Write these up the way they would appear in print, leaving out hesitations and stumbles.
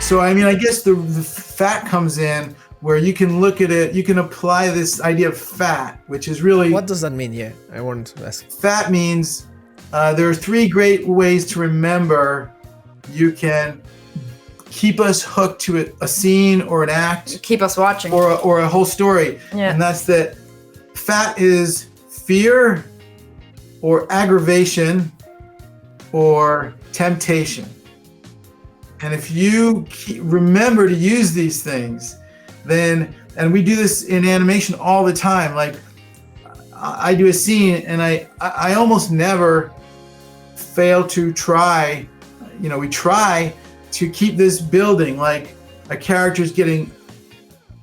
So I mean, I guess the fat comes in where you can look at it, you can apply this idea of fat, which is really... What does that mean? Yeah, I want to ask. Fat means there are 3 great ways to remember. You can keep us hooked to a scene or an act. Keep us watching. Or a whole story. Yeah. And that's that fat is fear or aggravation or temptation. And if you remember to use these things, then, and we do this in animation all the time, like I do a scene and I almost never fail to try, we try to keep this building, like a character is getting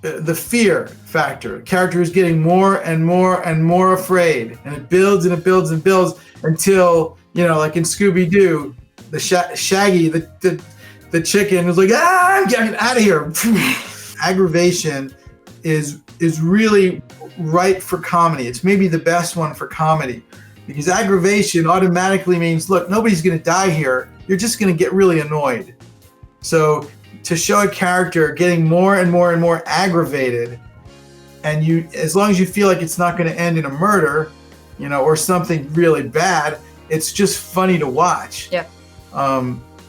the fear factor. A character is getting more and more and more afraid, and it builds and it builds and builds until, like in Scooby-Doo, the Shaggy, the chicken was like, I'm getting out of here. Aggravation is really right for comedy. It's maybe the best one for comedy, because aggravation automatically means, look, nobody's going to die here. You're just going to get really annoyed. So to show a character getting more and more and more aggravated, and you, as long as you feel like it's not going to end in a murder, or something really bad, it's just funny to watch. Yeah.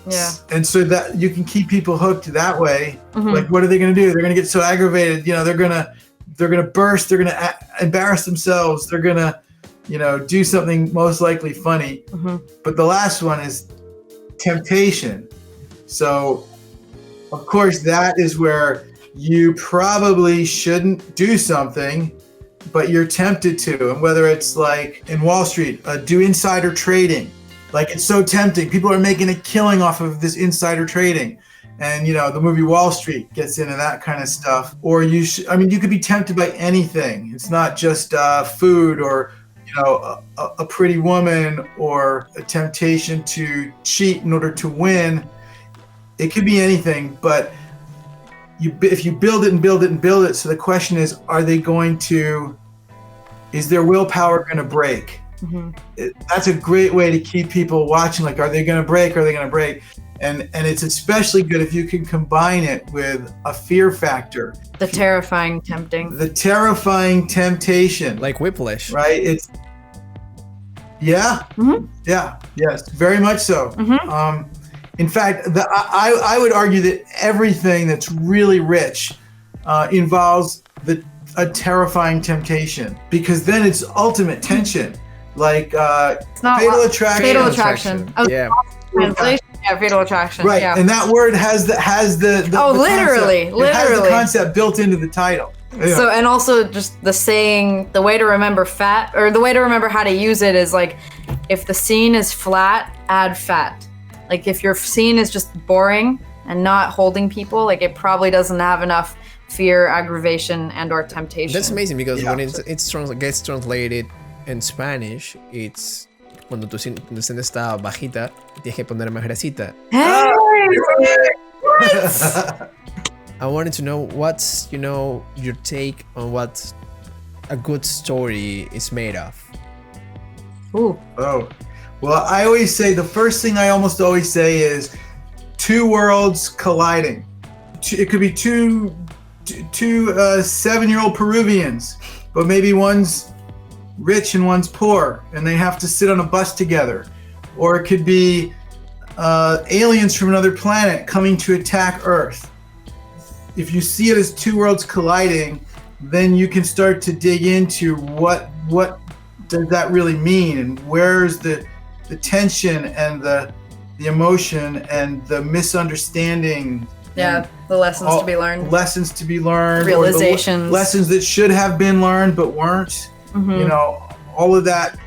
Yeah. And so that you can keep people hooked that way. Mm-hmm. Like, what are they going to do? They're going to get so aggravated. They're going to burst. They're going to embarrass themselves. They're going to, do something most likely funny. Mm-hmm. But the last one is temptation. So, of course, that is where you probably shouldn't do something, but you're tempted to. And whether it's like in Wall Street, do insider trading. Like, it's so tempting. People are making a killing off of this insider trading. And, the movie Wall Street gets into that kind of stuff. Or you could be tempted by anything. It's not just food or, a pretty woman or a temptation to cheat in order to win. It could be anything, but if you build it and build it and build it, so the question is, is their willpower going to break? Mm-hmm. That's a great way to keep people watching. Like, are they going to break? Are they going to break? And it's especially good if you can combine it with a fear factor. The terrifying tempting. The terrifying temptation. Like Whiplash. Right? Yeah. Mm-hmm. Yeah. Yes. Very much so. Mm-hmm. In fact, I would argue that everything that's really rich involves a terrifying temptation, because then it's ultimate tension. Like Fatal Attraction. Fatal Attraction. Yeah. Translation. Yeah, Fatal Attraction. Right, yeah. and that word has the literally, concept. It has the concept built into the title. Yeah. So, and also just the saying, the way to remember fat, or the way to remember how to use it is like, if the scene is flat, add fat. Like, if your scene is just boring and not holding people, like, it probably doesn't have enough fear, aggravation, and or temptation. That's amazing, because when it gets translated in Spanish, it's cuando tu escena está bajita, tienes que poner más grasita. Hey! What? I wanted to know what's, your take on what a good story is made of. Ooh. Oh, well, I always say, the first thing I almost always say is 2 worlds colliding. It could be two 7-year-old Peruvians, but maybe one's rich and one's poor, and they have to sit on a bus together. Or it could be aliens from another planet coming to attack Earth. If you see it as 2 worlds colliding, then you can start to dig into what does that really mean, and where's the tension and the emotion and the misunderstanding. Yeah, the lessons to be learned. Lessons to be learned. Realizations. Lessons that should have been learned but weren't. Mm-hmm. All of that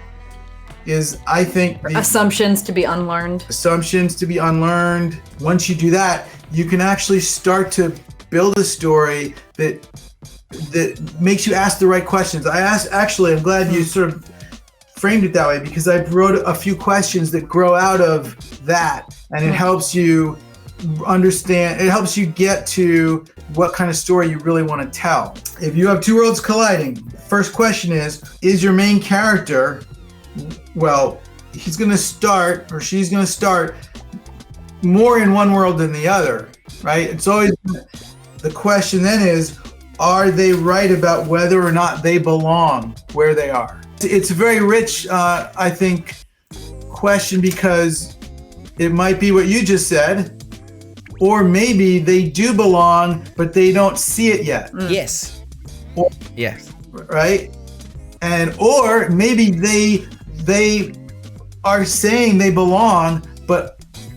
is, I think... assumptions to be unlearned. Assumptions to be unlearned. Once you do that, you can actually start to build a story that makes you ask the right questions. I'm glad you sort of framed it that way, because I wrote a few questions that grow out of that, and it helps you understand, it helps you get to what kind of story you really want to tell. If you have 2 worlds colliding, first question is your main character, well, he's going to start, or she's going to start more in one world than the other. right? It's always the question then is, are they right about whether or not they belong where they are? It's a very rich, I think, question because it might be what you just said, or maybe they do belong, but they don't see it yet. Yes. Yes. Right? And or maybe they are saying they belong, but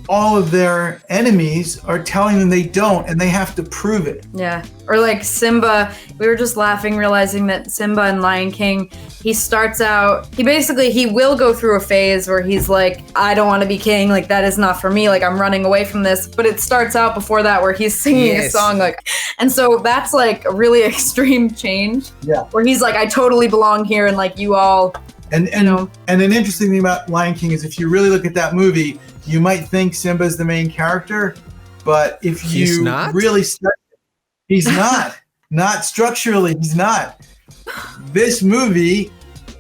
all of their enemies are telling them they don't, and they have to prove it. Yeah. Or like Simba, we were just laughing, realizing that Simba in Lion King, he starts out, he will go through a phase where he's like, I don't want to be king, like that is not for me, like I'm running away from this. But it starts out before that where he's singing a song, like, and so that's like a really extreme change. Yeah. Where he's like, I totally belong here, and like you all, and an interesting thing about Lion King is if you really look at that movie, you might think Simba's the main character, but if you really study, he's not structurally, he's not. This movie,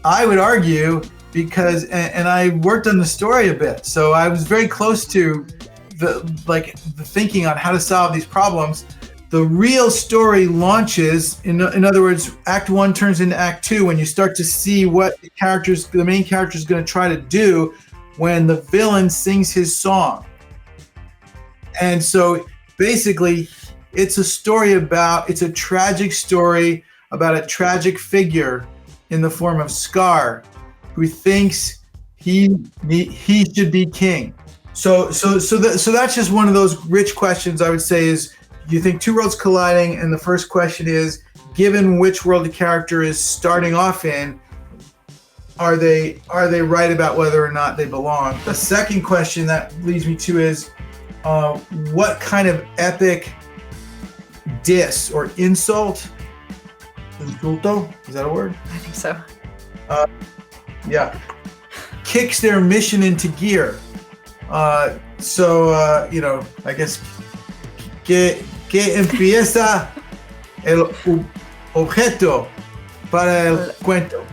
I would argue, because, and I worked on the story a bit, so I was very close to the thinking on how to solve these problems. The real story launches, in other words, Act 1 turns into Act 2 when you start to see what the main character is going to try to do when the villain sings his song. And so basically it's a tragic story about a tragic figure in the form of Scar who thinks he should be king. So that's just one of those rich questions I would say is, you think two worlds colliding, and the first question is, given which world the character is starting off in, are they right about whether or not they belong? The second question that leads me to is, what kind of epic diss or insult, insulto, is that a word? I think so. Yeah, kicks their mission into gear. I guess que empieza el objeto para el cuento.